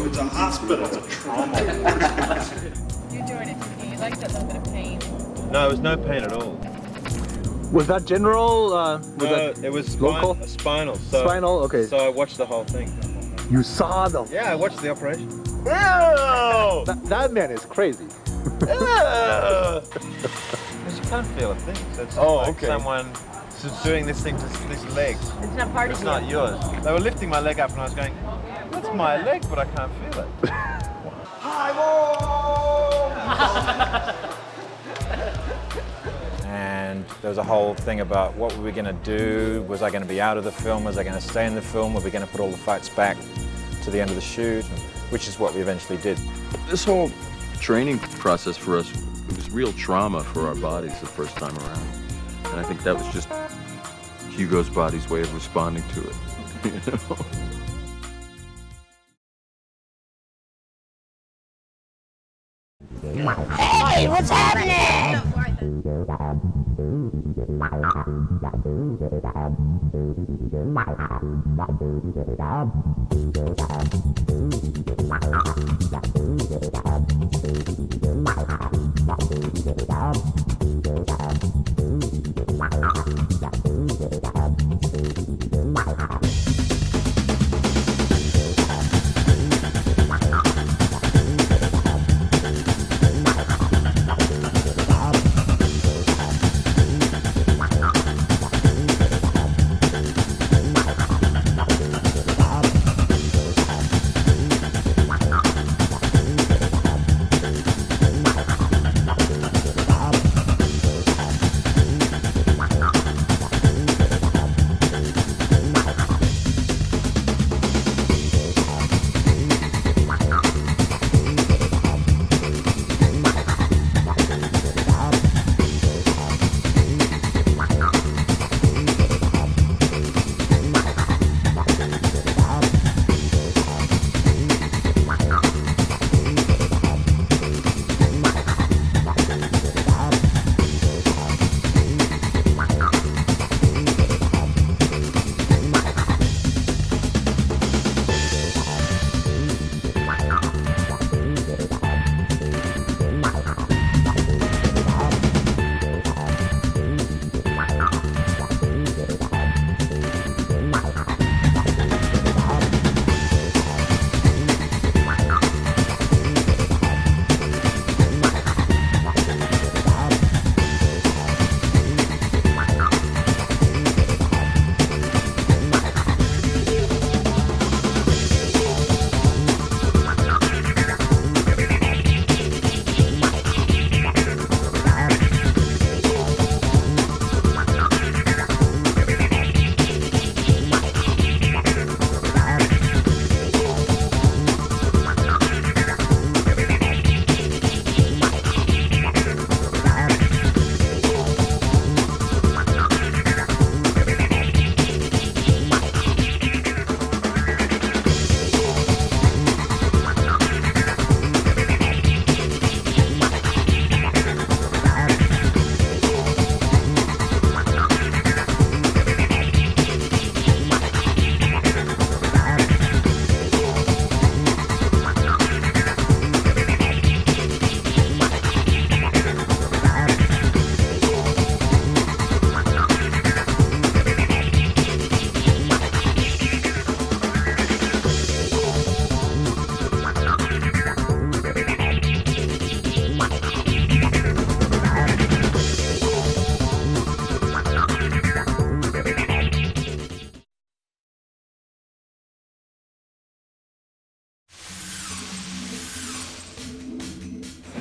It's a hospital. It's a trauma. You're doing it. You like that little bit of pain. No, it was no pain at all. Was that general? It was local? Spinal. Spinal, okay. So I watched the whole thing. You saw them? Yeah, I watched the operation. Ew! That man is crazy. Because you can't feel a thing. So it's like someone doing this thing to this leg. It's not part of It's you. not yours. They were lifting my leg up and I was going, that's my leg, but I can't feel it. And there was a whole thing about what were we going to do? Was I going to be out of the film? Was I going to stay in the film? Were we going to put all the fights back to the end of the shoot? Which is what we eventually did. This whole training process for us, it was real trauma for our bodies the first time around. And I think that was just Hugo's body's way of responding to it, you know? Hey, what's happening?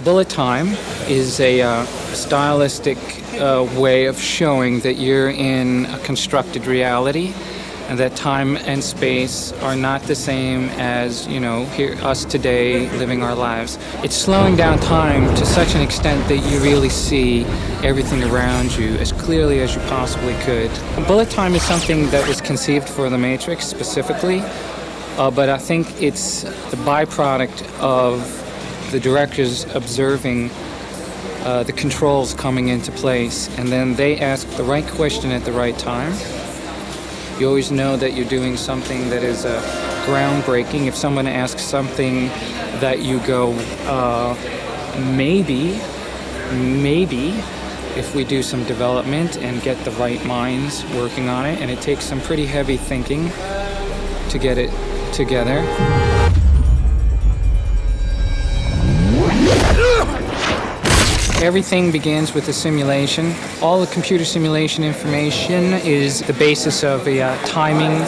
Bullet time is a stylistic way of showing that you're in a constructed reality and that time and space are not the same as, you know, here, us today living our lives. It's slowing down time to such an extent that you really see everything around you as clearly as you possibly could. Bullet time is something that was conceived for The Matrix specifically, but I think it's the byproduct of the directors observing the controls coming into place, and then they ask the right question at the right time. You always know that you're doing something that is groundbreaking. If someone asks something that you go, maybe, if we do some development and get the right minds working on it, and it takes some pretty heavy thinking to get it together. Everything begins with a simulation. All the computer simulation information is the basis of a timing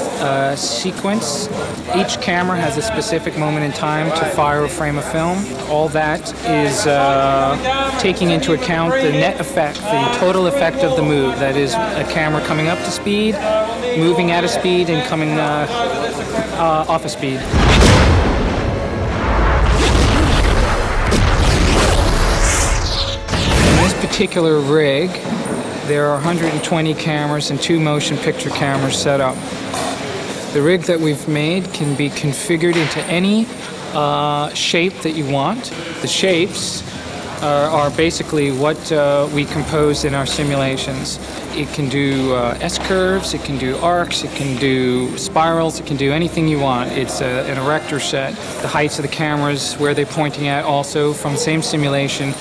sequence. Each camera has a specific moment in time to fire a frame of film. All that is taking into account the net effect, the total effect of the move. That is a camera coming up to speed, moving at a speed, and coming off a speed. Particular rig, there are 120 cameras and 2 motion picture cameras set up. The rig that we've made can be configured into any shape that you want. The shapes are basically what we composed in our simulations. It can do S-curves, it can do arcs, it can do spirals, it can do anything you want. It's an erector set. The heights of the cameras, where they're pointing at, also from the same simulation.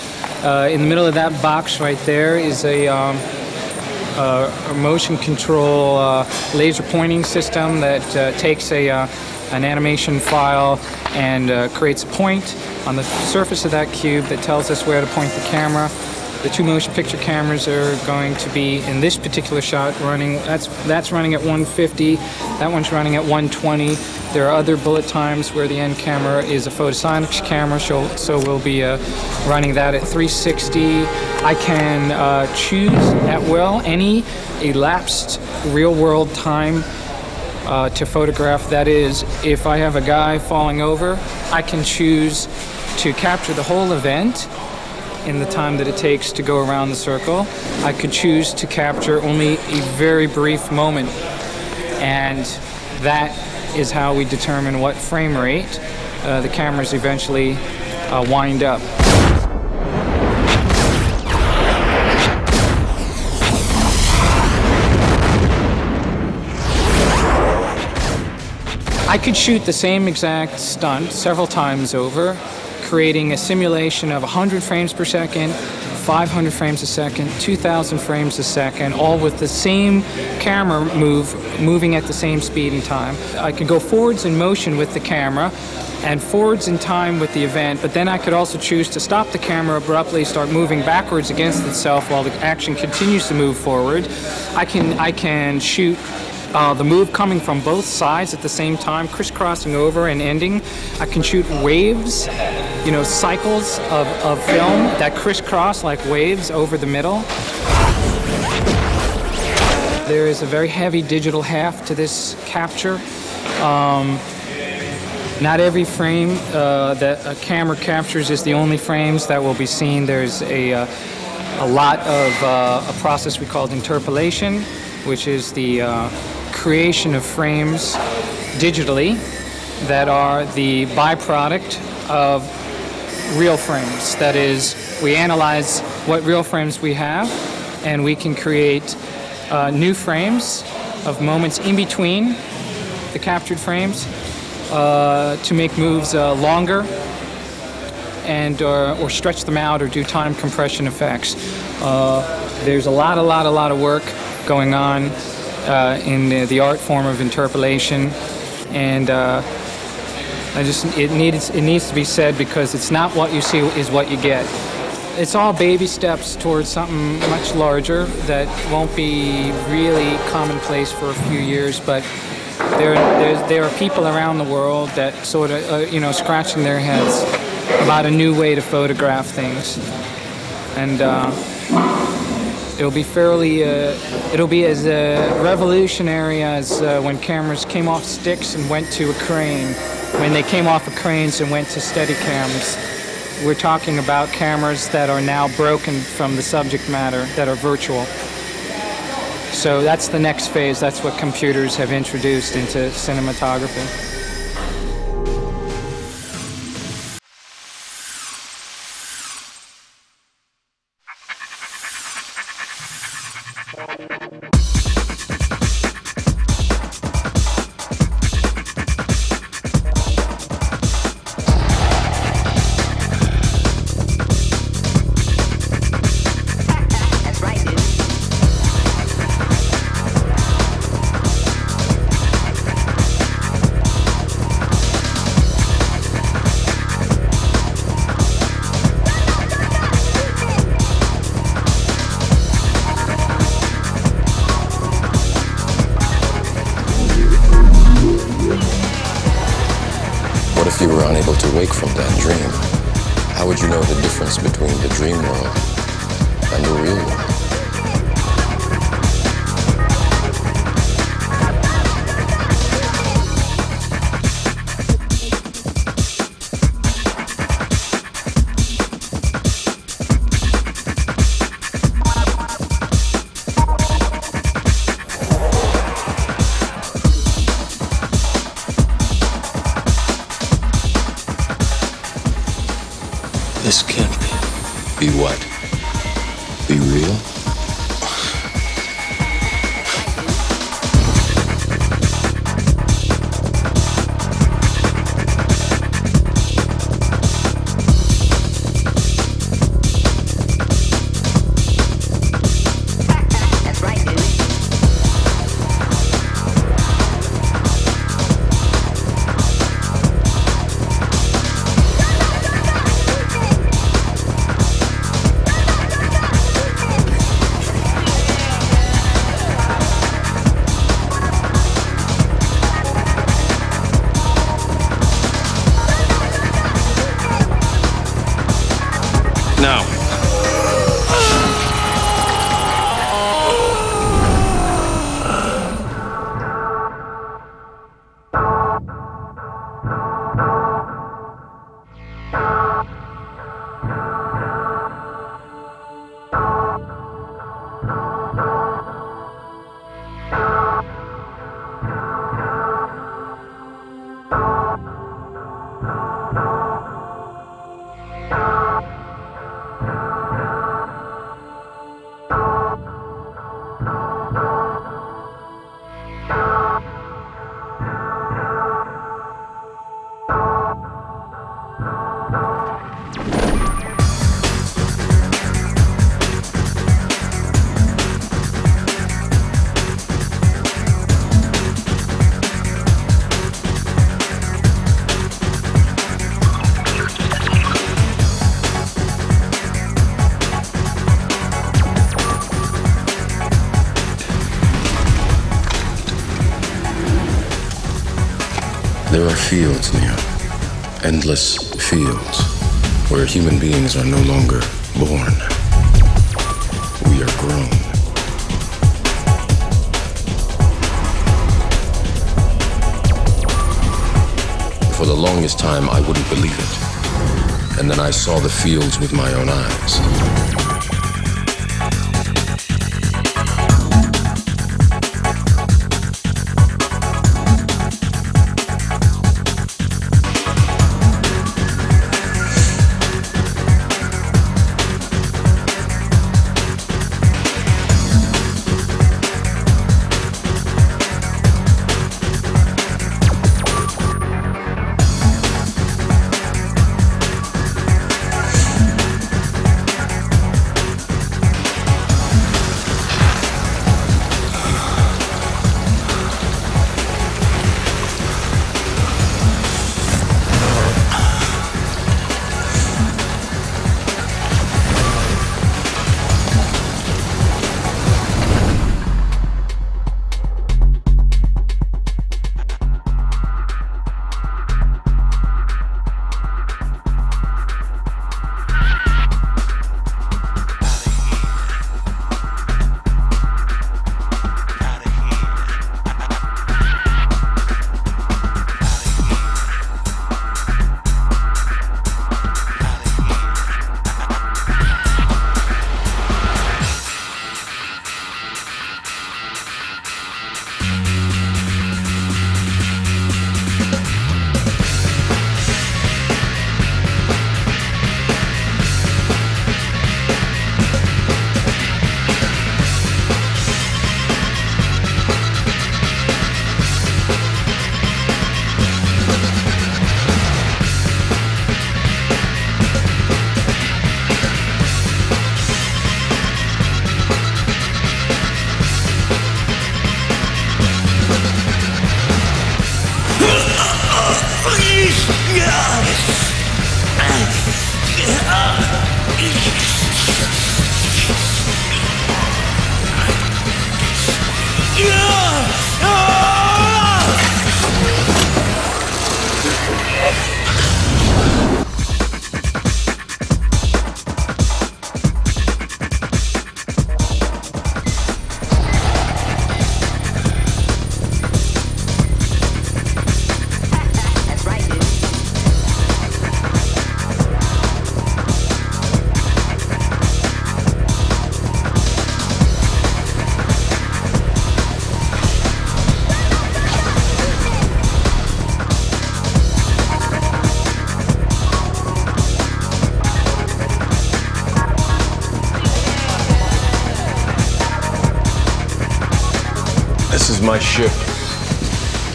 In the middle of that box right there is a motion control laser pointing system that takes an animation file and creates a point on the surface of that cube that tells us where to point the camera. The 2 motion picture cameras are going to be, in this particular shot, running, that's running at 150, that one's running at 120. There are other bullet times where the end camera is a photosonics camera, so we'll be running that at 360. I can choose at will any elapsed real-world time to photograph. That is, if I have a guy falling over, I can choose to capture the whole event in the time that it takes to go around the circle. I could choose to capture only a very brief moment, and that is how we determine what frame rate the cameras eventually wind up. I could shoot the same exact stunt several times over, creating a simulation of 100 frames per second, 500 frames a second, 2,000 frames a second, all with the same camera moving at the same speed and time. I could go forwards in motion with the camera and forwards in time with the event, but then I could also choose to stop the camera abruptly, start moving backwards against itself while the action continues to move forward. I can shoot the move coming from both sides at the same time, crisscrossing over and ending. I can shoot waves, you know, cycles of film that crisscross like waves over the middle. There is a very heavy digital half to this capture. Not every frame that a camera captures is the only frames that will be seen. There's a lot of a process we call interpolation, which is the creation of frames digitally that are the byproduct of real frames. That is, we analyze what real frames we have, and we can create new frames of moments in between the captured frames to make moves longer and or stretch them out or do time compression effects. There's a lot of work going on in the art form of interpolation, and it needs to be said, because it's not what you see is what you get. It's all baby steps towards something much larger that won't be really commonplace for a few years, but there are people around the world that sort of you know, scratching their heads about a new way to photograph things, and it'll be fairly, it'll be as revolutionary as when cameras came off sticks and went to a crane, when they came off of cranes and went to Steadicams. We're talking about cameras that are now broken from the subject matter, that are virtual. So that's the next phase. That's what computers have introduced into cinematography. If you were unable to wake from that dream, how would you know the difference between the dream world and the real world? This can't be. Be what? Be real? Now. There are fields, Neo. Endless fields where human beings are no longer born. We are grown. For the longest time, I wouldn't believe it. And then I saw the fields with my own eyes. my ship,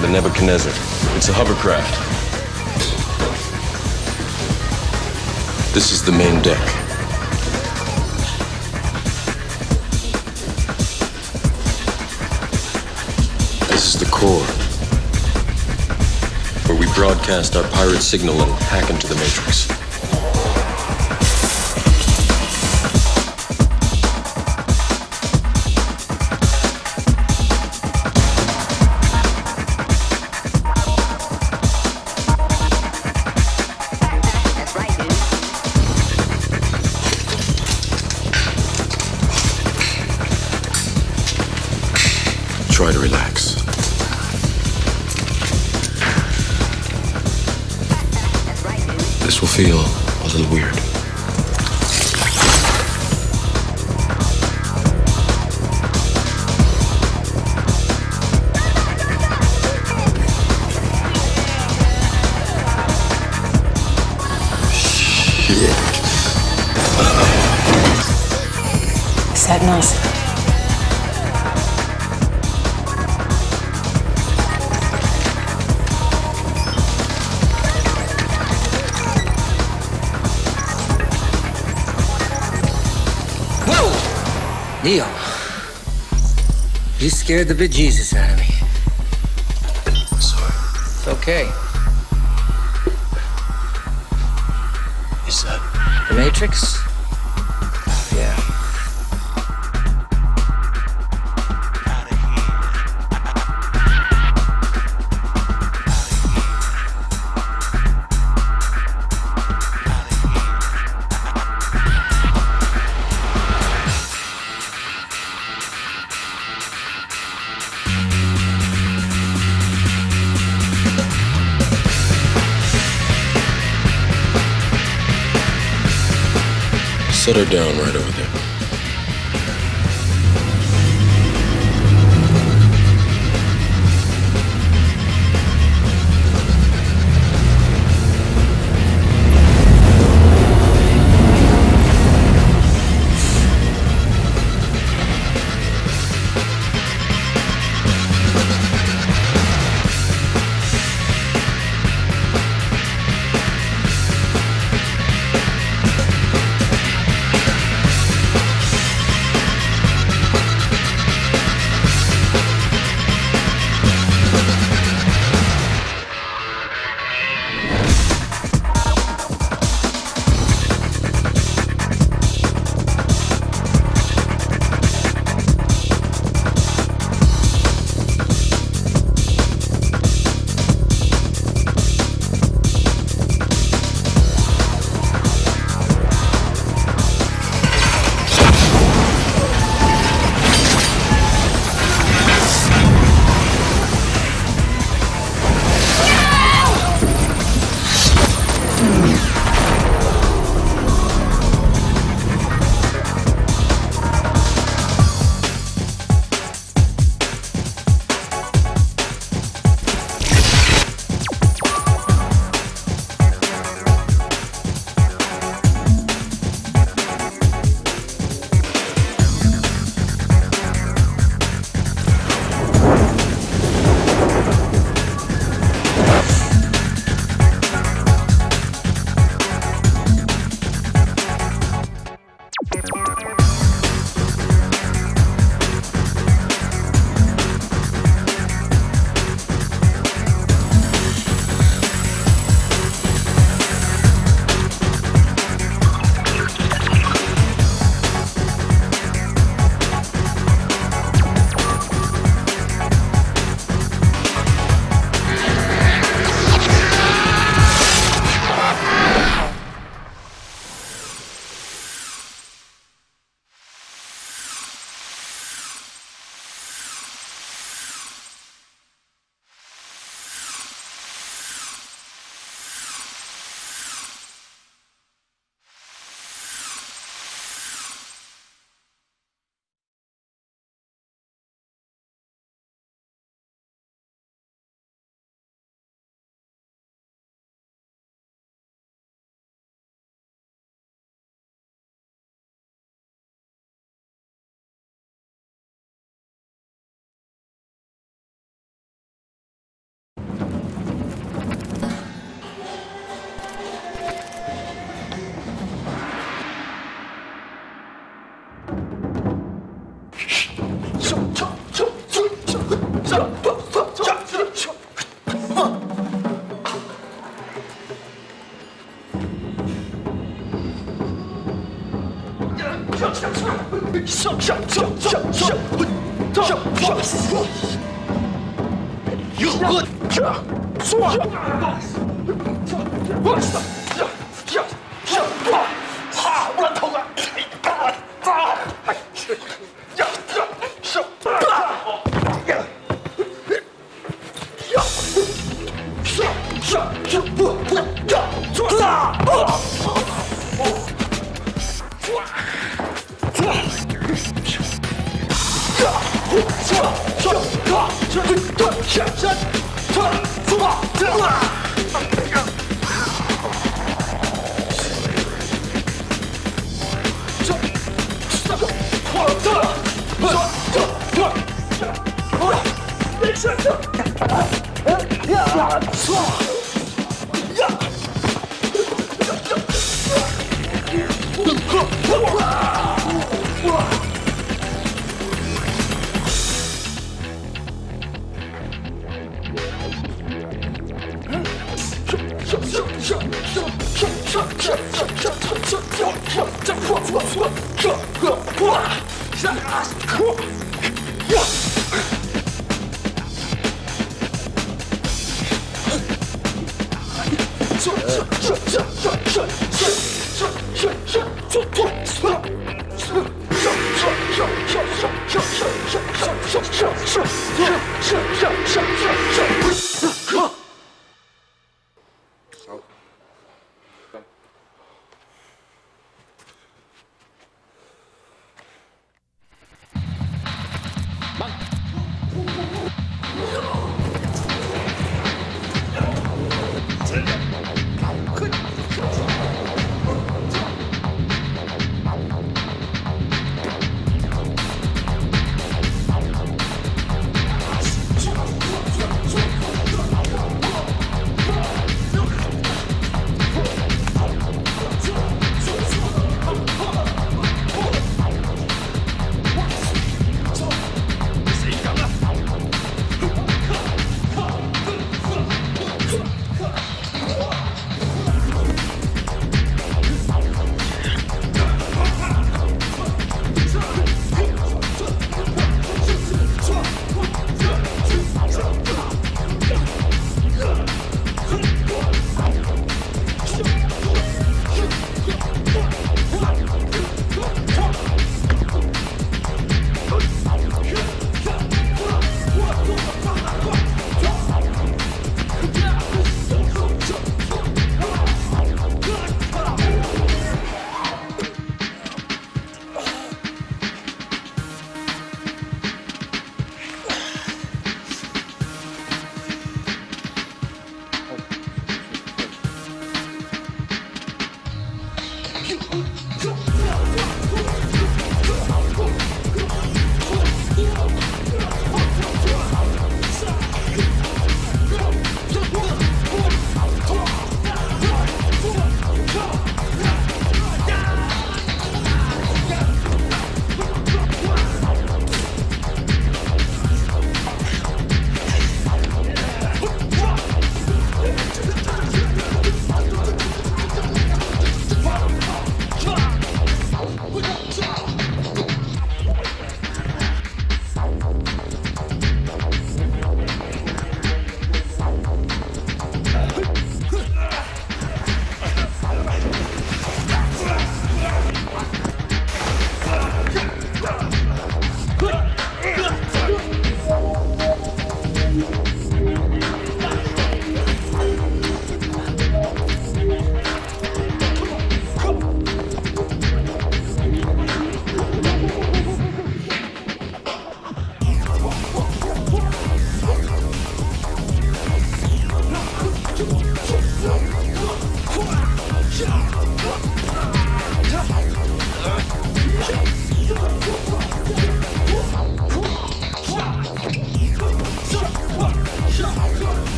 the Nebuchadnezzar. It's a hovercraft. This is the main deck. This is the core, where we broadcast our pirate signal and hack into the Matrix. Try to relax. This will feel a little weird. Shit. Is that nice? Leo, you scared the bejesus out of me. Sorry. It's okay. Is that? The Matrix? Yeah. Set her down right over there.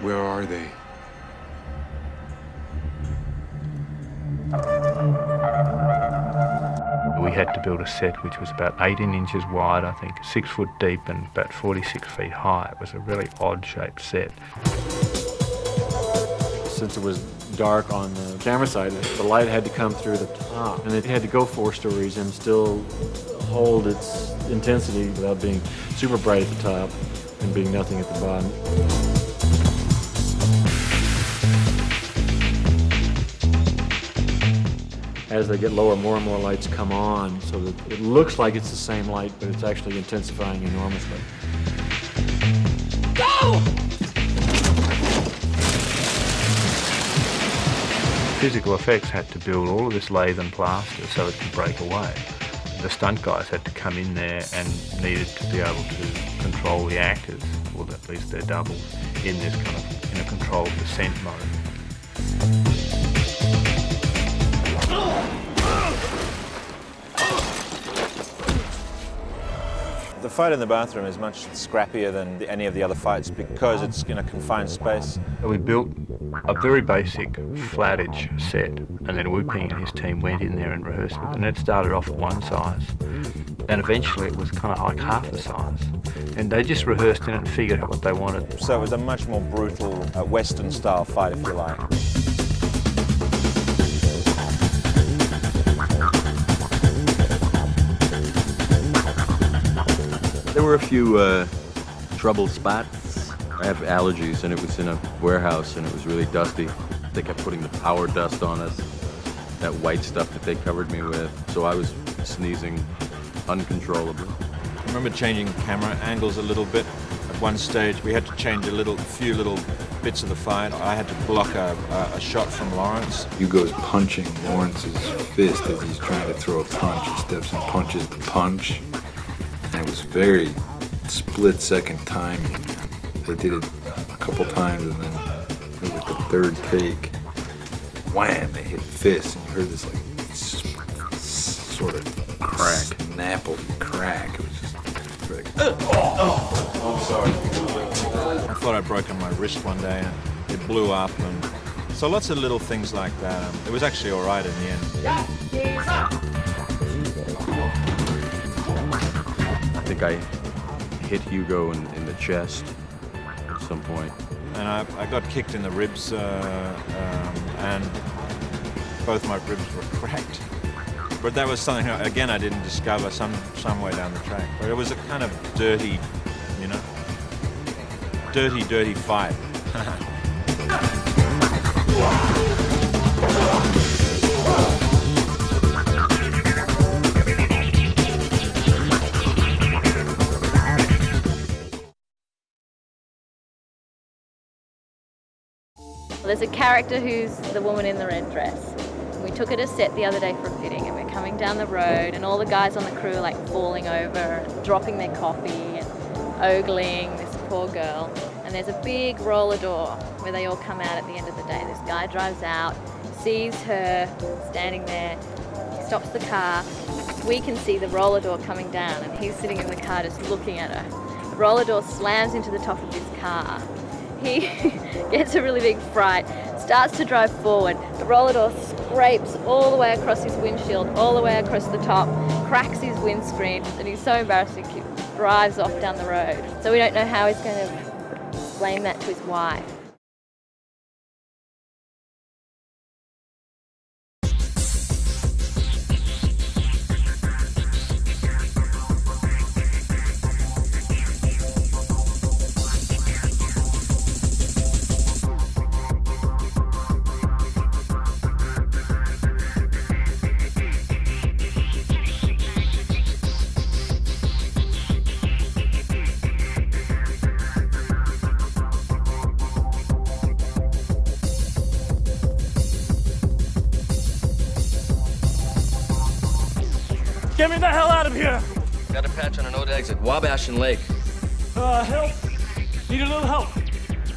Where are they? We had to build a set which was about 18 inches wide, I think, 6 foot deep and about 46 feet high. It was a really odd-shaped set. Since it was dark on the camera side, the light had to come through the top, and it had to go 4 stories and still hold its intensity without being super bright at the top and being nothing at the bottom. As they get lower, more and more lights come on, so that it looks like it's the same light, but it's actually intensifying enormously. Go! Physical effects had to build all of this lathe and plaster so it could break away. The stunt guys had to come in there and needed to be able to control the actors, or at least their doubles, in this kind of, in a controlled descent mode. The fight in the bathroom is much scrappier than any of the other fights because it's in a confined space. We built a very basic flat-edge set, and then Wu-Ping and his team went in there and rehearsed it, and it started off at one size, and eventually it was kind of like half the size. And they just rehearsed in it and figured out what they wanted. So it was a much more brutal Western-style fight, if you like. There were a few trouble spots. I have allergies, and it was in a warehouse, and it was really dusty. They kept putting the power dust on us, that white stuff that they covered me with. So I was sneezing uncontrollably. I remember changing camera angles a little bit. At one stage, we had to change a few little bits of the fight. I had to block a shot from Lawrence. Hugo's punching Lawrence's fist as he's trying to throw a punch. He steps and punches the punch. And it was very split-second timing. They did it a couple times, and then it was the third take. Wham! They hit fists, and you heard this like sort of crack, snapple crack. It was just like, I'm sorry. I thought I'd broken my wrist one day, and it blew up, and so lots of little things like that. It was actually all right in the end. I think I hit Hugo in the chest at some point. And I got kicked in the ribs, and both my ribs were cracked. But that was something, again, I didn't discover some way down the track. But it was a kind of dirty, you know, dirty fight. There's a character who's the woman in the red dress. We took her to set the other day for a fitting, and we're coming down the road, and all the guys on the crew are like falling over and dropping their coffee and ogling this poor girl. And there's a big roller door where they all come out at the end of the day. This guy drives out, sees her standing there, he stops the car. We can see the roller door coming down, and he's sitting in the car just looking at her. The roller door slams into the top of his car. He gets a really big fright, starts to drive forward. The roller door scrapes all the way across his windshield, all the way across the top, cracks his windscreen, and he's so embarrassed he drives off down the road. So we don't know how he's going to explain that to his wife. Get me the hell out of here! Got a patch on an old exit, Wabash and Lake. Help! Need a little help.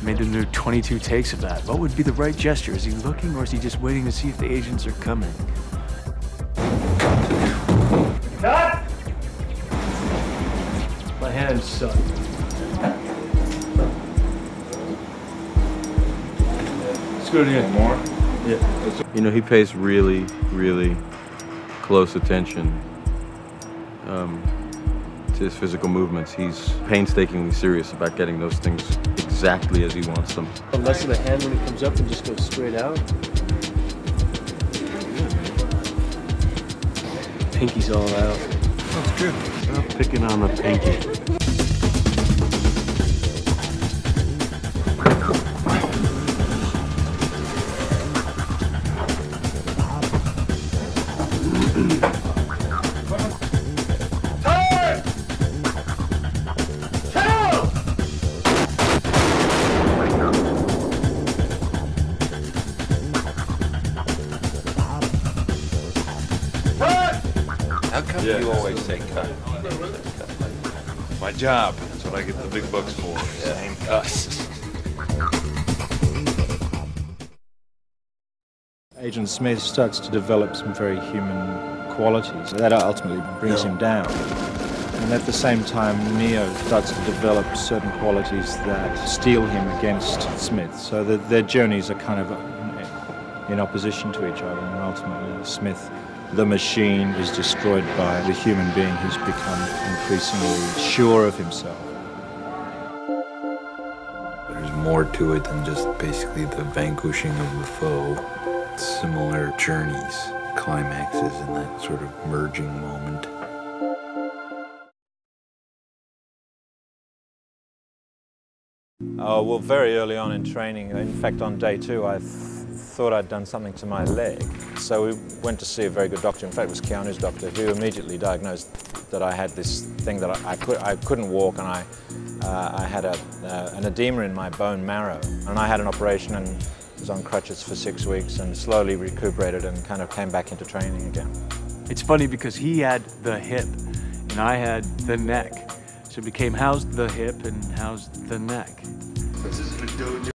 Made him do 22 takes of that. What would be the right gesture? Is he looking, or is he just waiting to see if the agents are coming? Cut! My hands suck. good, yeah. One more? Yeah. You know, he pays really, really close attention to his physical movements. He's painstakingly serious about getting those things exactly as he wants them. Less of the hand when it comes up and just goes straight out. Pinky's all out. That's good. Stop picking on the pinky. How come you always say cut? My job. That's what I get the big bucks for. Saying cuss. Agent Smith starts to develop some very human qualities. That ultimately brings him down. And at the same time, Neo starts to develop certain qualities that steel him against Smith. So that their journeys are kind of in opposition to each other. And ultimately, Smith, the machine, is destroyed by the human being who's become increasingly sure of himself. There's more to it than just basically the vanquishing of the foe. Similar journeys, climaxes, and that sort of merging moment. Oh, well, very early on in training, in fact on day 2, I thought I'd done something to my leg. So we went to see a very good doctor, in fact it was Keanu's doctor, who immediately diagnosed that I had this thing that I couldn't walk, and I had an edema in my bone marrow. And I had an operation and was on crutches for 6 weeks and slowly recuperated and kind of came back into training again. It's funny because he had the hip and I had the neck. So it became how's the hip and how's the neck. This is the dojo.